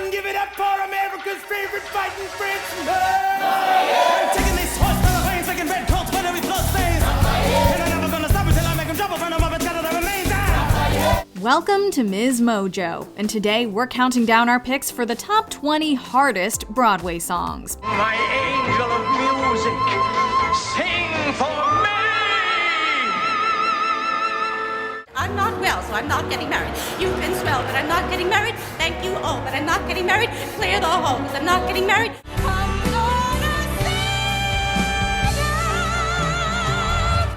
Everyone give it up for America's favorite fighting Frenchman! I'm taking this horse by the reins, making red coats when every blood stains. And I'm never gonna stop until I make him jump from the puppet that remains. Welcome to MsMojo, and today we're counting down our picks for the top 20 hardest Broadway songs. My angel of music, sing for me! I'm not well, so I'm not getting married. You've been swell, but I'm not getting married. Thank you, oh, but I'm not getting married. Clear the hole, because I'm not getting married.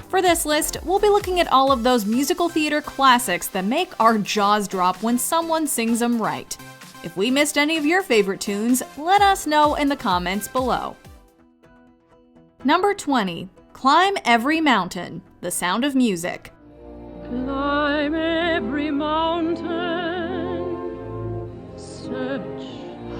For this list, we'll be looking at all of those musical theater classics that make our jaws drop when someone sings them right. If we missed any of your favorite tunes, let us know in the comments below. Number 20. Climb Every Mountain, The Sound of Music. Climb every mountain, search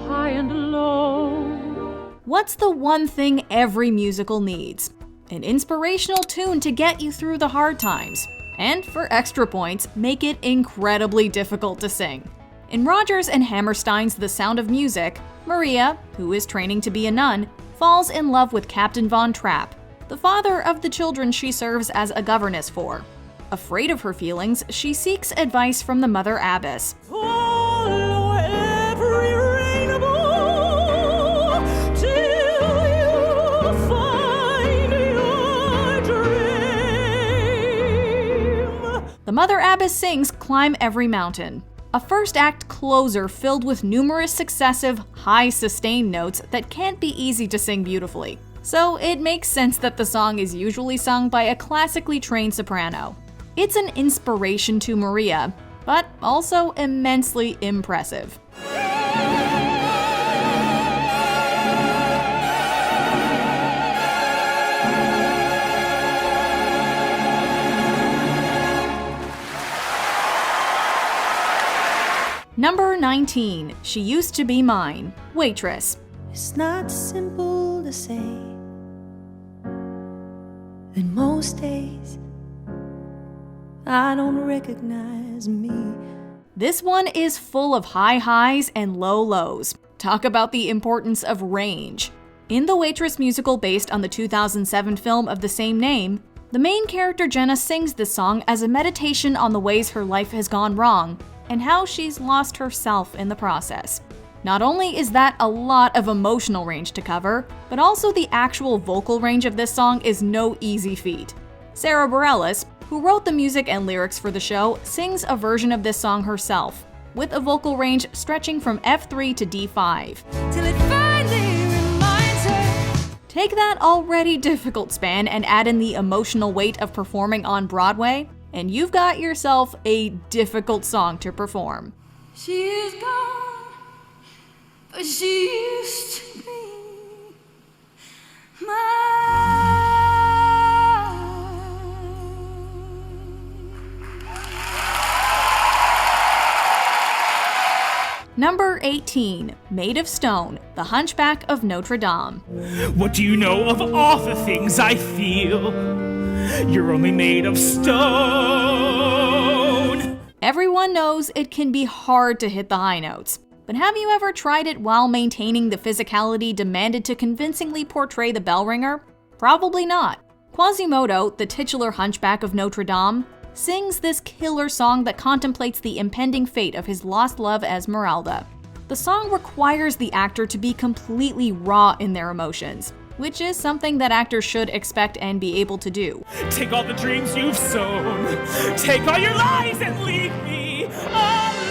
high and low. What's the one thing every musical needs? An inspirational tune to get you through the hard times. And for extra points, make it incredibly difficult to sing. In Rodgers and Hammerstein's The Sound of Music, Maria, who is training to be a nun, falls in love with Captain Von Trapp, the father of the children she serves as a governess for. Afraid of her feelings, she seeks advice from the Mother Abbess. Follow every rainbow till you find your dream. The Mother Abbess sings Climb Every Mountain, a first act closer filled with numerous successive, high sustained notes that can't be easy to sing beautifully. So it makes sense that the song is usually sung by a classically trained soprano. It's an inspiration to Maria, but also immensely impressive. Number 19. She Used to Be Mine, Waitress. It's not simple to say that most days I don't recognize me. This one is full of high highs and low lows. Talk about the importance of range. In the Waitress musical based on the 2007 film of the same name, the main character Jenna sings this song as a meditation on the ways her life has gone wrong and how she's lost herself in the process. Not only is that a lot of emotional range to cover, but also the actual vocal range of this song is no easy feat. Sarah Bareilles, who wrote the music and lyrics for the show, sings a version of this song herself, with a vocal range stretching from F3 to D5. Till it finally reminds her. Take that already difficult span and add in the emotional weight of performing on Broadway, and you've got yourself a difficult song to perform. She is gone, but she used to be mine. Number 18. Made of Stone, The Hunchback of Notre Dame. What do you know of all the things I feel? You're only made of stone. Everyone knows it can be hard to hit the high notes, but have you ever tried it while maintaining the physicality demanded to convincingly portray the bell ringer? Probably not. Quasimodo, the titular Hunchback of Notre Dame, sings this killer song that contemplates the impending fate of his lost love Esmeralda. The song requires the actor to be completely raw in their emotions, which is something that actors should expect and be able to do. Take all the dreams you've sown. Take all your lies and leave me alone.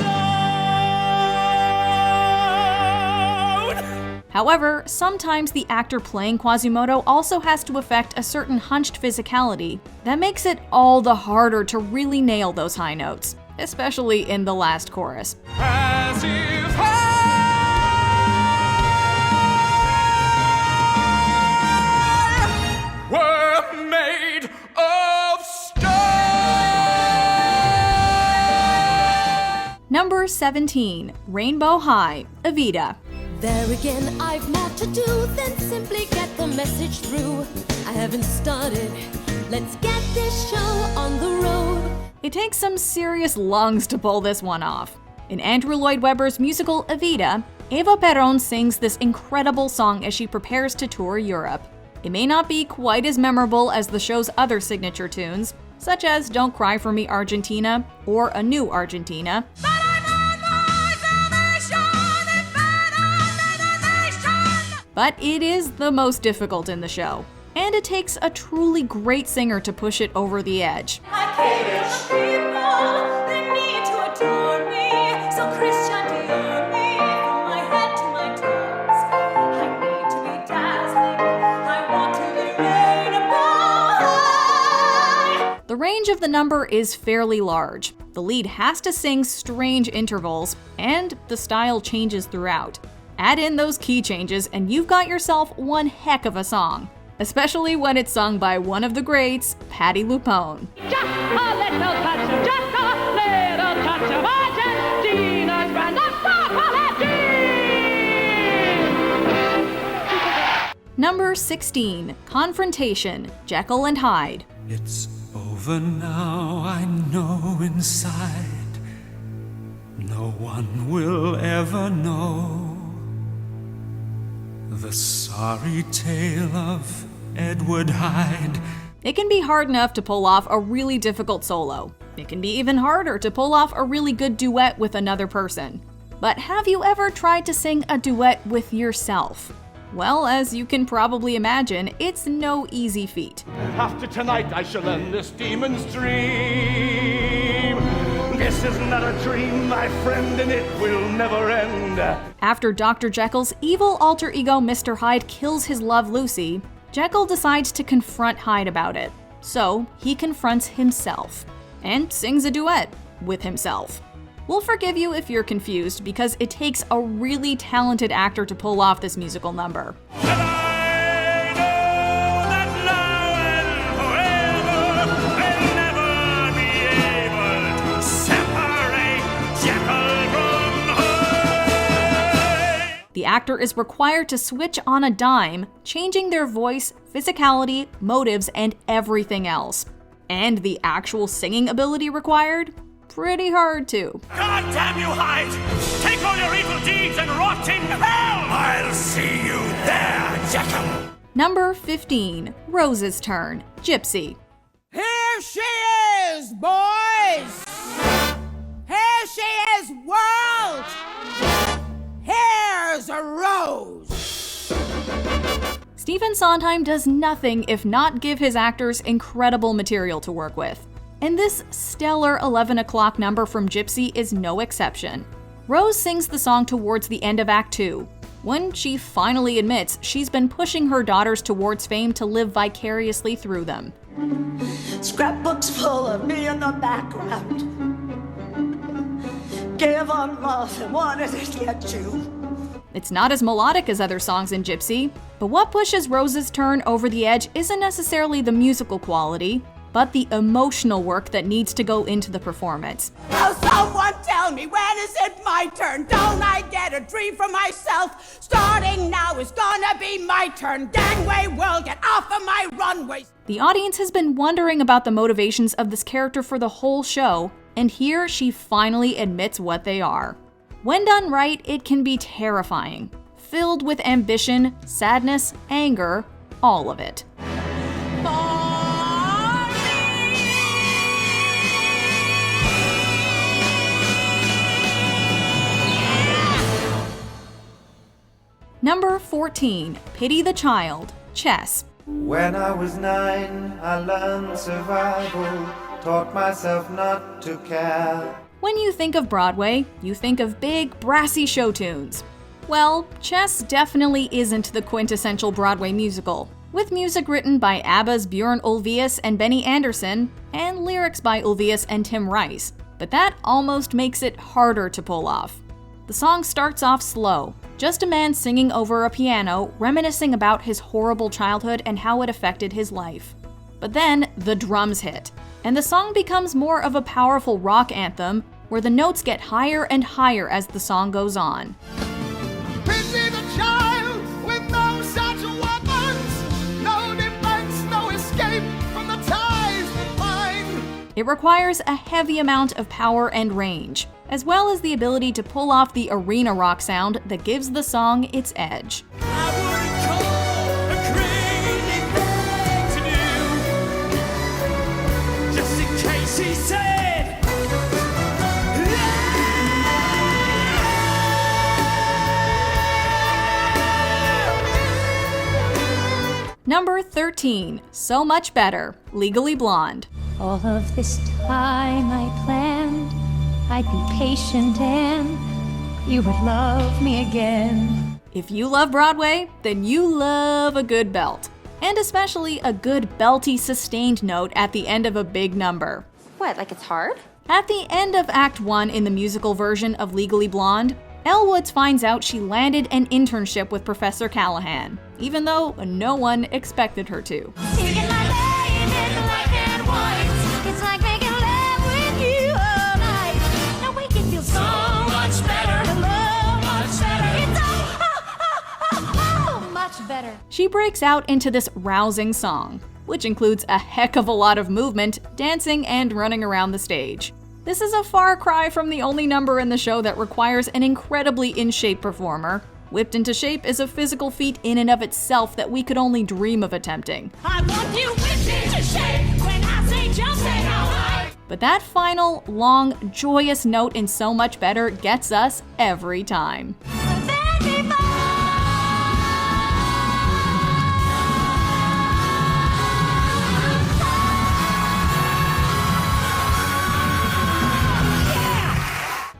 However, sometimes the actor playing Quasimodo also has to affect a certain hunched physicality that makes it all the harder to really nail those high notes, especially in the last chorus. As if I were made of stone. Number 17. Rainbow High, Evita. There again, I've more to do than simply get the message through. I haven't started. Let's get this show on the road. It takes some serious lungs to pull this one off. In Andrew Lloyd Webber's musical Evita, Eva Perón sings this incredible song as she prepares to tour Europe. It may not be quite as memorable as the show's other signature tunes, such as Don't Cry for Me Argentina or A New Argentina, but it is the most difficult in the show, and it takes a truly great singer to push it over the edge. I came from the people, they need to adore me. So Christian Dior me, from my head to my toes. I need to be dazzling, I want to be rainbow. The range of the number is fairly large. The lead has to sing strange intervals, and the style changes throughout. Add in those key changes and you've got yourself one heck of a song, especially when it's sung by one of the greats, Patti LuPone. Just a little touch of Argentina's brand of chocolate. Number 16, Confrontation, Jekyll and Hyde. It's over now, I know inside. No one will ever know the sorry tale of Edward Hyde. It can be hard enough to pull off a really difficult solo. It can be even harder to pull off a really good duet with another person. But have you ever tried to sing a duet with yourself? Well, as you can probably imagine, it's no easy feat. After tonight I shall end this demon's dream. This is not a dream, my friend, and it will never end. After Dr. Jekyll's evil alter ego Mr. Hyde kills his love Lucy, Jekyll decides to confront Hyde about it. So he confronts himself and sings a duet with himself. We'll forgive you if you're confused because it takes a really talented actor to pull off this musical number. And I know that now and forever I'll never be able to separate Jekyll from Hyde. The actor is required to switch on a dime, changing their voice, physicality, motives, and everything else. And the actual singing ability required? Pretty hard too. God damn you, Hyde! Take all your evil deeds and rot in hell! I'll see you there, Jekyll! Number 15, Rose's Turn, Gypsy. Here she is, boys! Here she is, world! Here's a rose! Stephen Sondheim does nothing if not give his actors incredible material to work with. And this stellar 11 o'clock number from Gypsy is no exception. Rose sings the song towards the end of Act 2, when she finally admits she's been pushing her daughters towards fame to live vicariously through them. Scrapbooks full of me in the background. Gave on love and wanted to get you. It's not as melodic as other songs in Gypsy, but what pushes Rose's Turn over the edge isn't necessarily the musical quality, but the emotional work that needs to go into the performance. Oh, someone tell me, when is it my turn? Don't I get a dream for myself? Starting now is gonna be my turn. Gangway world, get off of my runway. The audience has been wondering about the motivations of this character for the whole show, and here she finally admits what they are. When done right, it can be terrifying, filled with ambition, sadness, anger, all of it. Number 14, Pity the Child, Chess. When I was 9, I learned survival, taught myself not to care. When you think of Broadway, you think of big, brassy show tunes. Well, Chess definitely isn't the quintessential Broadway musical, with music written by ABBA's Björn Ulvaeus and Benny Andersson, and lyrics by Ulvaeus and Tim Rice. But that almost makes it harder to pull off. The song starts off slow, just a man singing over a piano, reminiscing about his horrible childhood and how it affected his life. But then the drums hit, and the song becomes more of a powerful rock anthem where the notes get higher and higher as the song goes on. Pity the child with no such weapons, no defense, no escape from the ties that bind. It requires a heavy amount of power and range. as well as the ability to pull off the arena rock sound that gives the song its edge. He said, Number 13, So Much Better, Legally Blonde. All of this time I planned I'd be patient and you would love me again. If you love Broadway, then you love a good belt. And especially a good belty sustained note at the end of a big number. What, like it's hard? At the end of Act 1 in the musical version of Legally Blonde, Elle Woods finds out she landed an internship with Professor Callahan, even though no one expected her to. She breaks out into this rousing song, which includes a heck of a lot of movement, dancing, and running around the stage. This is a far cry from the only number in the show that requires an incredibly in-shape performer. Whipped into shape is a physical feat in and of itself that we could only dream of attempting. I want you whipped into shape when I say jump, say how high. But that final, long, joyous note in So Much Better gets us every time.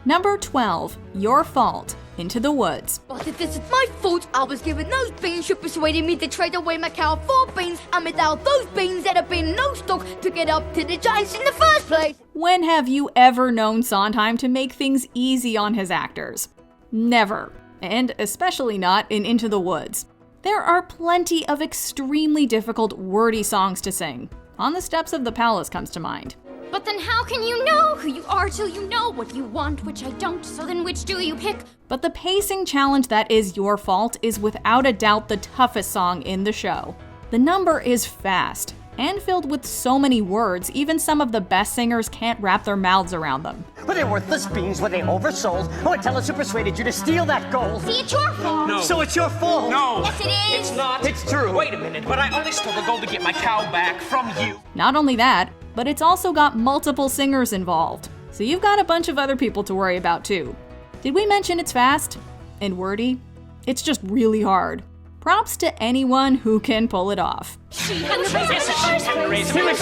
Number 12, Your Fault, Into the Woods. But if this is my fault, I was given those beans. You persuaded me to trade away my cow for beans. And without those beans, there'd have been no stock to get up to the Giants in the first place. When have you ever known Sondheim to make things easy on his actors? Never. And especially not in Into the Woods. There are plenty of extremely difficult, wordy songs to sing. On the Steps of the Palace comes to mind. But then how can you know who you are till you know what you want, which I don't, so then which do you pick? But the pacing challenge that is Your Fault is without a doubt the toughest song in the show. The number is fast, and filled with so many words, even some of the best singers can't wrap their mouths around them. But they're worthless beans were they oversold? Oh, tell us who persuaded you to steal that gold. See, it's your fault. No. So it's your fault. No. Yes, it is. It's not. It's true. Wait a minute, but I only stole the gold to get my cow back from you. Not only that, but it's also got multiple singers involved. So you've got a bunch of other people to worry about too. Did we mention it's fast and wordy? It's just really hard. Props to anyone who can pull it off. She had the raise in the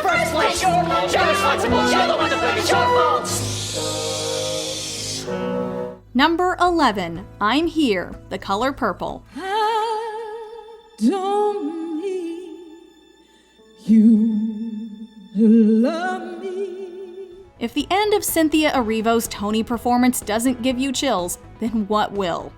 first place. You're responsible. You're the one to blame. It's your fault. Number 11, I'm Here, The Color Purple. I don't need you to love me. If the end of Cynthia Erivo's Tony performance doesn't give you chills, then what will?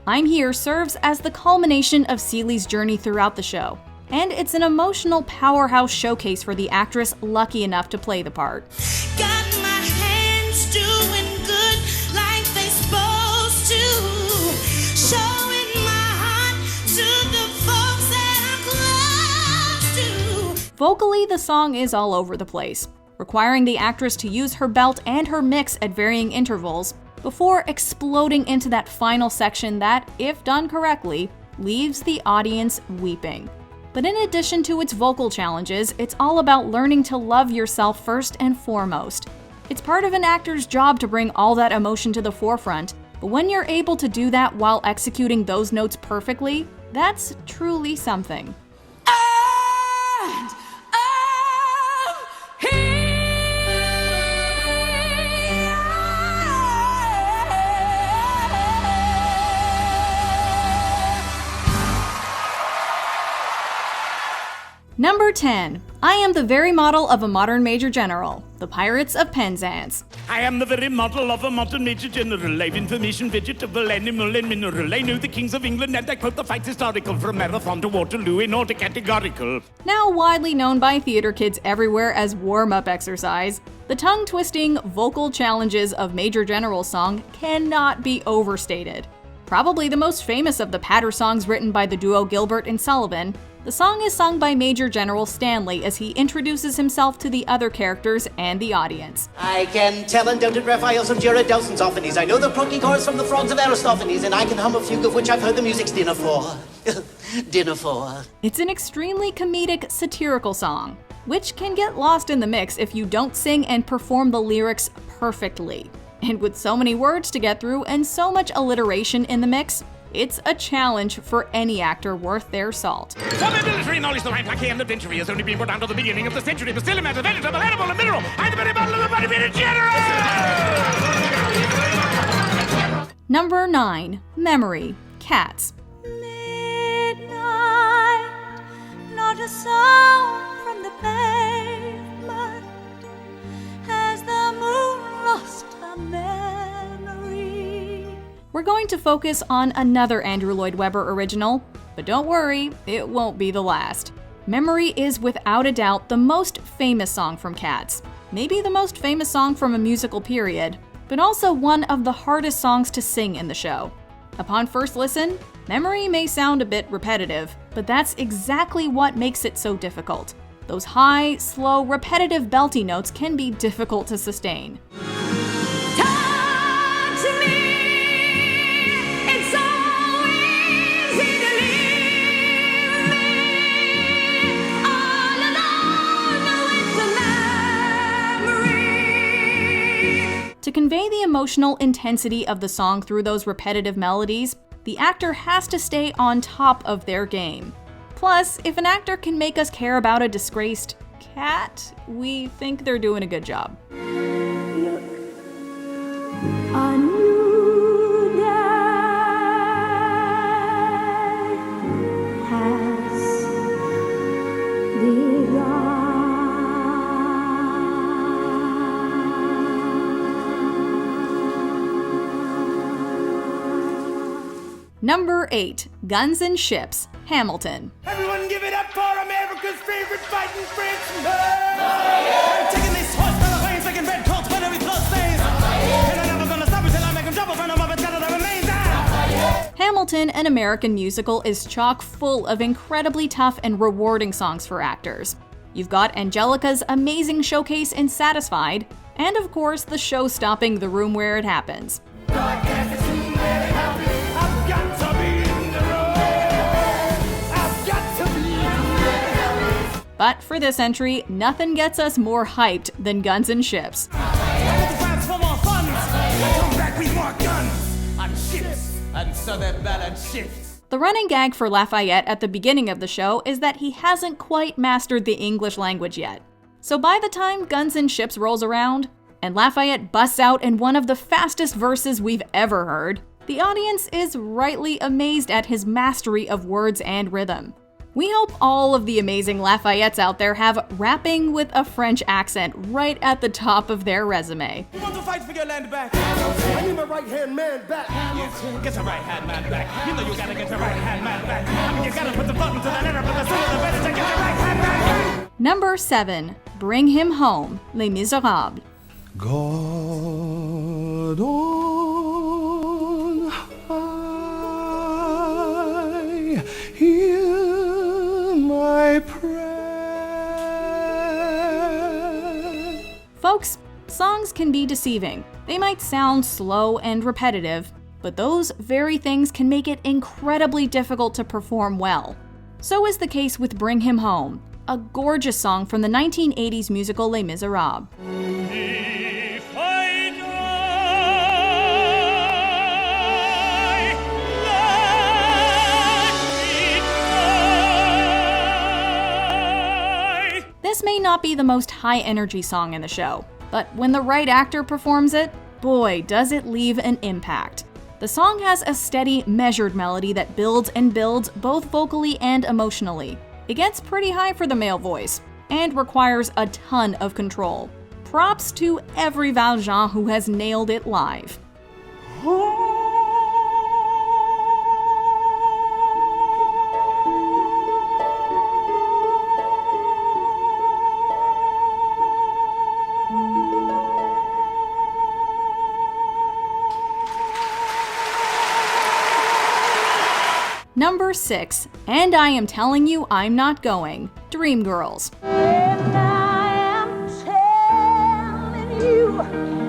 I'm Here serves as the culmination of Celie's journey throughout the show, and it's an emotional powerhouse showcase for the actress lucky enough to play the part. Got my hands doing good like they supposed to. Showing my heart to the folks that I'm close to. Vocally, the song is all over the place, requiring the actress to use her belt and her mix at varying intervals before exploding into that final section that, if done correctly, leaves the audience weeping. But in addition to its vocal challenges, it's all about learning to love yourself first and foremost. It's part of an actor's job to bring all that emotion to the forefront, but when you're able to do that while executing those notes perfectly, that's truly something. Number 10. I am the very model of a modern Major General, The Pirates of Penzance. I am the very model of a modern Major General. I've information, vegetable, animal, and mineral. I know the kings of England, and I quote the facts historical from Marathon to Waterloo in order categorical. Now widely known by theater kids everywhere as warm-up exercise, the tongue-twisting vocal challenges of Major General's song cannot be overstated. Probably the most famous of the patter songs written by the duo Gilbert and Sullivan, the song is sung by Major General Stanley as he introduces himself to the other characters and the audience. I can tell undoubted Raphaels of Juridelson's Ophanes. I know the croaky chorus from the frogs of Aristophanes, and I can hum a fugue of which I've heard the music's dinner for. Dinner for. It's an extremely comedic, satirical song, which can get lost in the mix if you don't sing and perform the lyrics perfectly. And with so many words to get through and so much alliteration in the mix, it's a challenge for any actor worth their salt. Some military knowledge that I'm lucky and adventure has only been brought down to the beginning of the century, but still a matter of vegetable, animal, and mineral. I'm the very bottle of the body being a general! Number 9. Memory. Cats. Midnight, not a sound from the pavement as the moon lost her memory. We're going to focus on another Andrew Lloyd Webber original, but don't worry, it won't be the last. Memory is without a doubt the most famous song from Cats, maybe the most famous song from a musical period, but also one of the hardest songs to sing in the show. Upon first listen, Memory may sound a bit repetitive, but that's exactly what makes it so difficult. Those high, slow, repetitive belty notes can be difficult to sustain. To convey the emotional intensity of the song through those repetitive melodies, the actor has to stay on top of their game. Plus, if an actor can make us care about a disgraced cat, we think they're doing a good job. A new day has begun. Number 8. Guns and Ships. Hamilton. Everyone give it up for America's favorite fighting Frenchman! I'm taking this horse by the reins, making red coats when every blood stains. And I'm never gonna stop until I make him jump from the Muppets got the remains out. Hamilton, an American musical, is chock full of incredibly tough and rewarding songs for actors. You've got Angelica's amazing showcase in Satisfied, and of course the show-stopping The Room Where It Happens. But for this entry, nothing gets us more hyped than Guns and Ships. For more funds, come back with more guns and ships, and so that balance shifts. The running gag for Lafayette at the beginning of the show is that he hasn't quite mastered the English language yet. So by the time Guns and Ships rolls around, and Lafayette busts out in one of the fastest verses we've ever heard, the audience is rightly amazed at his mastery of words and rhythm. We hope all of the amazing Lafayettes out there have rapping with a French accent right at the top of their resume. You want to fight for your land back? I need my right-hand man back. Yes, get your right-hand man back. You know you gotta get your right-hand man back. I mean, you gotta put the button to the letter, but the sooner the better to get your right-hand man back. Number 7. Bring Him Home. Les Miserables. God on high, hear my prayer. Folks, songs can be deceiving. They might sound slow and repetitive, but those very things can make it incredibly difficult to perform well. So is the case with Bring Him Home, a gorgeous song from the 1980s musical Les Miserables. This may not be the most high-energy song in the show, but when the right actor performs it, boy, does it leave an impact. The song has a steady, measured melody that builds and builds both vocally and emotionally. It gets pretty high for the male voice, and requires a ton of control. Props to every Valjean who has nailed it live. Number 6, And I Am Telling You I'm Not Going, Dreamgirls. And I am telling you I'm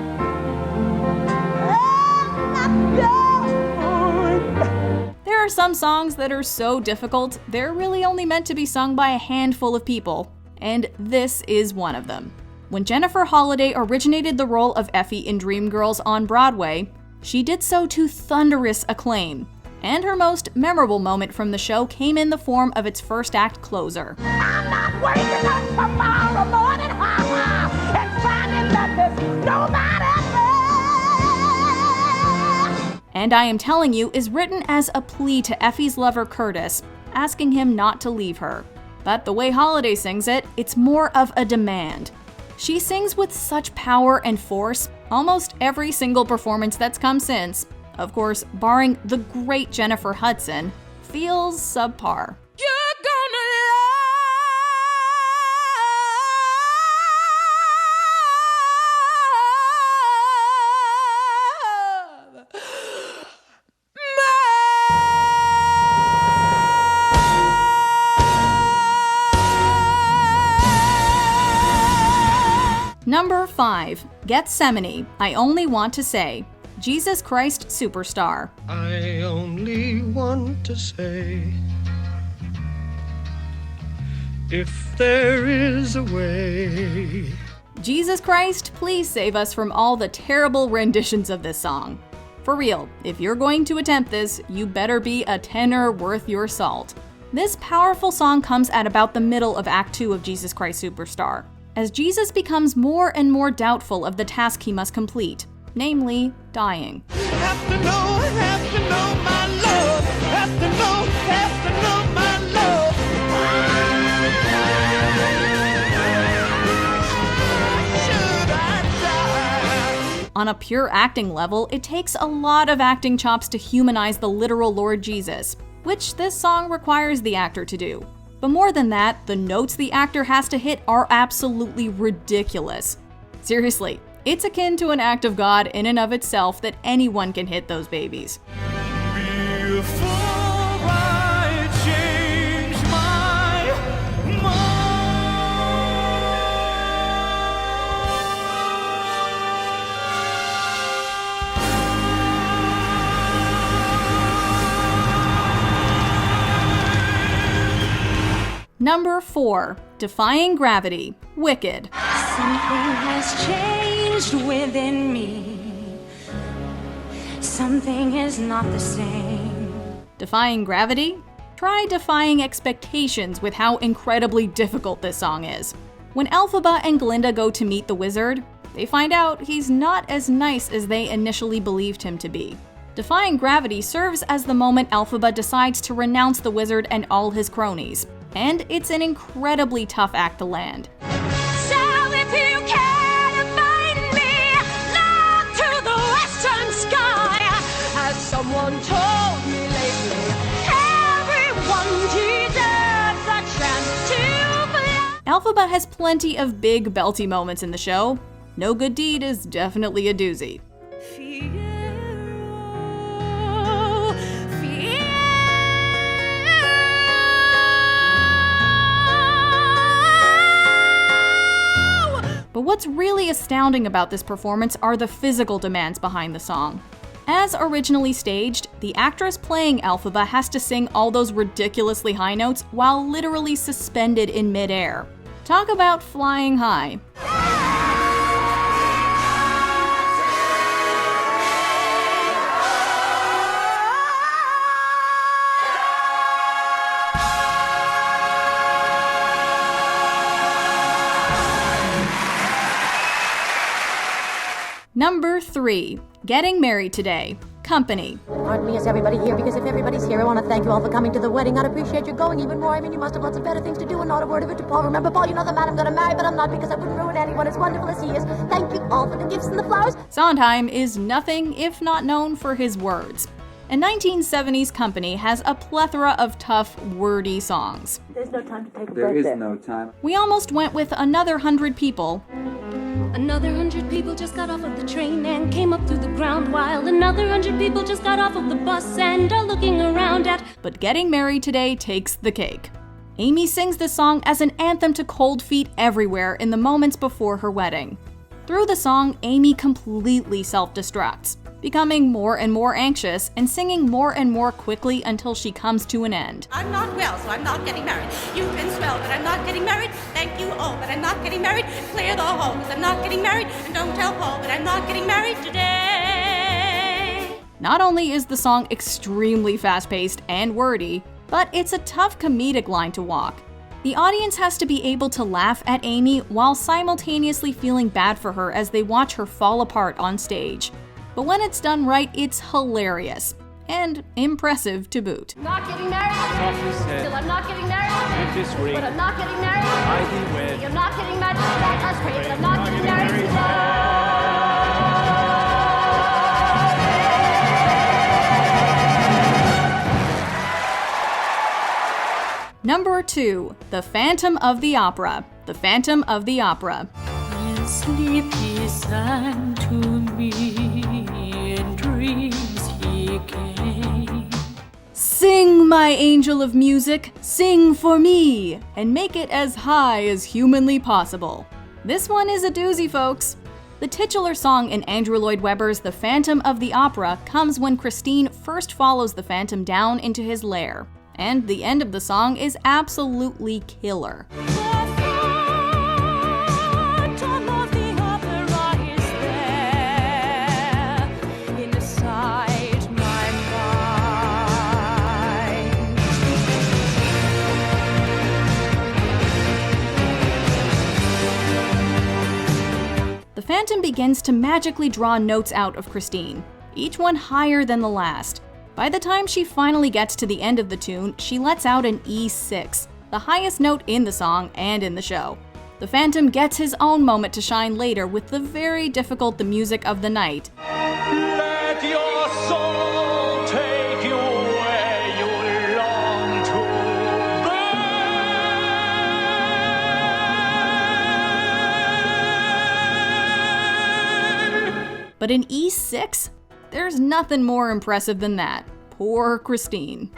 not going. There are some songs that are so difficult, they're really only meant to be sung by a handful of people, and this is one of them. When Jennifer Holliday originated the role of Effie in Dreamgirls on Broadway, she did so to thunderous acclaim, and her most memorable moment from the show came in the form of its first act closer. I'm not waking up tomorrow morning, and finding that there's nobody there. And I Am Telling You is written as a plea to Effie's lover Curtis, asking him not to leave her. But the way Holliday sings it, it's more of a demand. She sings with such power and force, almost every single performance that's come since, of course, barring the great Jennifer Hudson, feels subpar. You're gonna love Number 5, Gethsemane, I Only Want to Say, Jesus Christ Superstar. I only want to say, if there is a way. Jesus Christ, please save us from all the terrible renditions of this song. For real, if you're going to attempt this, you better be a tenor worth your salt. This powerful song comes at about the middle of Act 2 of Jesus Christ Superstar, as Jesus becomes more and more doubtful of the task he must complete, namely, dying. have to know my love. Have to know my love. Should I die? On a pure acting level, it takes a lot of acting chops to humanize the literal Lord Jesus, which this song requires the actor to do. But more than that, the notes the actor has to hit are absolutely ridiculous. Seriously, it's akin to an act of God in and of itself that anyone can hit those babies. Before I change my mind. Number 4, Defying Gravity, Wicked. Something has changed within me. Something is not the same. Defying Gravity? Try defying expectations with how incredibly difficult this song is. When Elphaba and Glinda go to meet the wizard, they find out he's not as nice as they initially believed him to be. Defying Gravity serves as the moment Elphaba decides to renounce the wizard and all his cronies, and it's an incredibly tough act to land. So if you can find me, look to the western sky. As someone told me lately, everyone deserves a chance to fly. Elphaba has plenty of big belty moments in the show. No Good Deed is definitely a doozy. But what's really astounding about this performance are the physical demands behind the song. As originally staged, the actress playing Elphaba has to sing all those ridiculously high notes while literally suspended in midair. Talk about flying high. Number 3, Getting Married Today, Company. Pardon me, is everybody here? Because if everybody's here, I want to thank you all for coming to the wedding. I'd appreciate your going even more. I mean, you must have lots of better things to do, and not a word of it to Paul. Remember, Paul, you know the man I'm going to marry, but I'm not because I wouldn't ruin anyone as wonderful as he is. Thank you all for the gifts and the flowers. Sondheim is nothing if not known for his words. And 1970s Company has a plethora of tough, wordy songs. There's no time to take a There breath is there. no time. We almost went with another 100 people. Another 100 people just got off of the train and came up through the ground, while another 100 people just got off of the bus and are looking around at. But Getting Married Today takes the cake. Amy sings this song as an anthem to cold feet everywhere in the moments before her wedding. Through the song, Amy completely self-destructs, becoming more and more anxious and singing more and more quickly until she comes to an end. I'm not well, so I'm not getting married. You've been swell, but I'm not getting married. Thank you, oh, but I'm not getting married. Clear the hall, because I'm not getting married. And don't tell Paul, but I'm not getting married today. Not only is the song extremely fast-paced and wordy, but it's a tough comedic line to walk. The audience has to be able to laugh at Amy while simultaneously feeling bad for her as they watch her fall apart on stage. But when it's done right, it's hilarious and impressive to boot. Not getting married. Still, I'm not getting married. But I'm not getting married. I'm not getting married. That's great, but I'm not getting married today. Number 2, The Phantom of the Opera. The Phantom of the Opera. When sleep he sang to me, in dreams he came. Sing, my angel of music, sing for me, and make it as high as humanly possible. This one is a doozy, folks. The titular song in Andrew Lloyd Webber's The Phantom of the Opera comes when Christine first follows the Phantom down into his lair. And the end of the song is absolutely killer. The Phantom begins to magically draw notes out of Christine, each one higher than the last. By the time she finally gets to the end of the tune, she lets out an E6, the highest note in the song and in the show. The Phantom gets his own moment to shine later with the very difficult The Music of the Night. Let your soul take you where you long to be. But in E6, there's nothing more impressive than that. Poor Christine.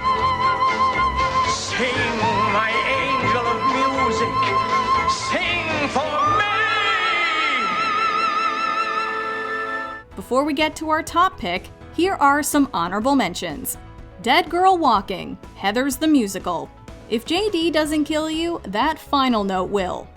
Sing, my angel of music, sing for me! Before we get to our top pick, here are some honorable mentions. Dead Girl Walking, Heathers the Musical. If JD doesn't kill you, that final note will.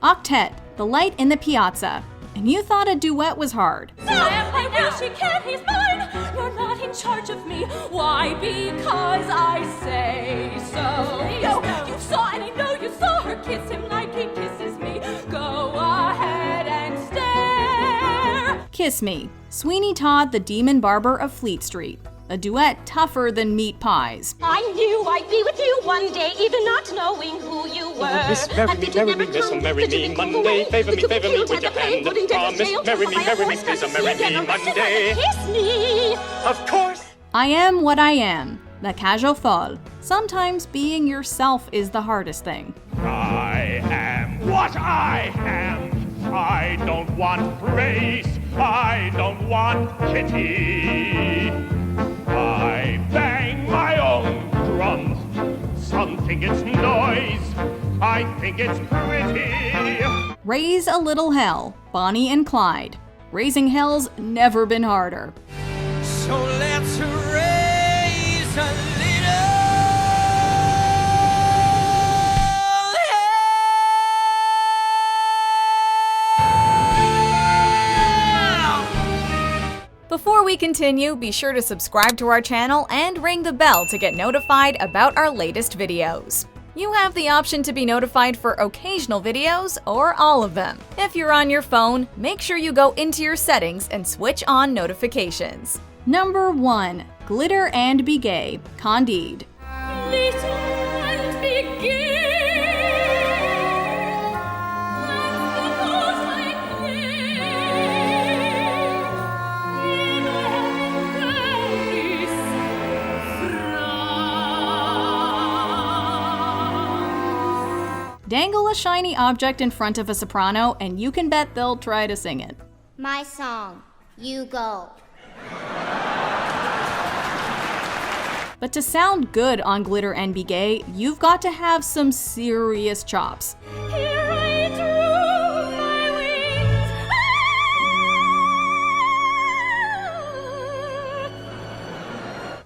Octet, The Light in the Piazza. And you thought a duet was hard. I will, she can, he's mine. You're not in charge of me. Why? Because I say so. Yo, you saw, and I know you saw her kiss him like he kisses me. Go ahead and stare. Kiss Me, Sweeney Todd, the Demon Barber of Fleet Street. A duet tougher than meat pies. I knew I'd be with you one day, even not knowing who you were. Miss, marry me, miss, marry me Monday. Favor me with your hand. Promise, marry me, please, marry me Monday. Kiss me. Of course. I Am What I Am, La Cage aux Folles. Sometimes being yourself is the hardest thing. I am what I am. I don't want praise. I don't want pity. I bang my own drums. Some think it's noise. I think it's pretty. Raise a Little Hell, Bonnie and Clyde. Raising hell's never been harder. So let's raise a Before we continue, be sure to subscribe to our channel and ring the bell to get notified about our latest videos. You have the option to be notified for occasional videos or all of them. If you're on your phone, make sure you go into your settings and switch on notifications. Number 1. Glitter and Be Gay, Candide. Glitter and be gay. Let's suppose I play. Dangle a shiny object in front of a soprano, and you can bet they'll try to sing it. My song. You go. But to sound good on Glitter and Be Gay, you've got to have some serious chops. Here I drew my wings.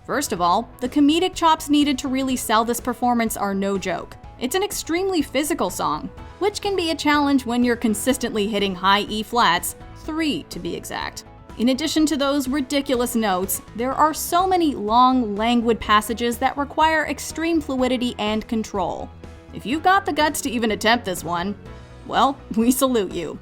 First of all, the comedic chops needed to really sell this performance are no joke. It's an extremely physical song, which can be a challenge when you're consistently hitting high E flats, 3 to be exact. In addition to those ridiculous notes, there are so many long, languid passages that require extreme fluidity and control. If you've got the guts to even attempt this one, well, we salute you.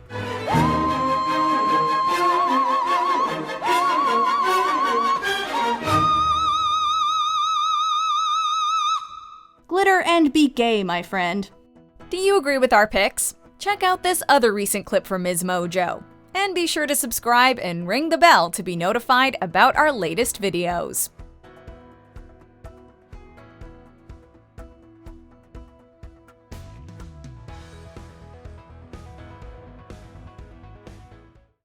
Glitter and be gay, my friend. Do you agree with our picks? Check out this other recent clip from MsMojo. And be sure to subscribe and ring the bell to be notified about our latest videos.